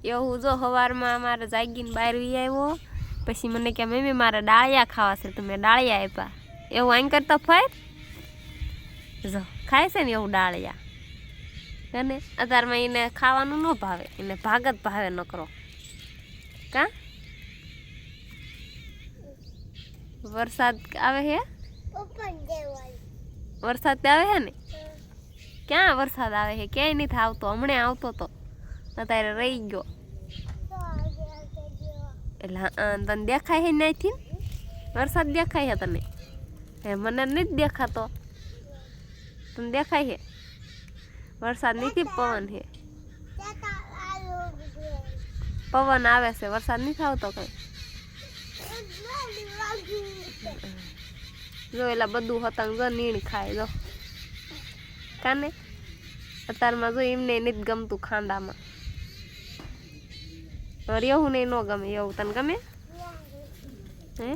એવું જો સવારમાં અમારે જાગીને બહાર વી આવ્યો પછી મને કે મમ્મી મારે ડાળિયા ખાવા છે તો મેં ડાળિયા આપ્યા એવું આઈ કરતા ફાય જો ખાય છે ને એવું ડાળિયા અને અત્યારમાં એને ખાવાનું ન ભાવે એને ભાગ જ ભાવે નકરો કા વરસાદ આવે હે વરસાદ આવે હે ને ક્યાં વરસાદ આવે છે ક્યાંય નથી આવતો હમણાં આવતો તો અત્યારે રહી ગયો એટલે તને દેખાય છે ત્યાંથી વરસાદ દેખાય છે તને હે મને નથી દેખાતો તને દેખાય છે વરસાદ નથી પવન છે પવન આવે છે વરસાદ નથી આવતો કઈ જો એલા બધું હતંગ જો નીણ ખાય જો કાને અત્યારમાં જો એમને નથી ગમતું ખાંડામાં રેવું નહીં ન ગમે એવું તને ગમે હે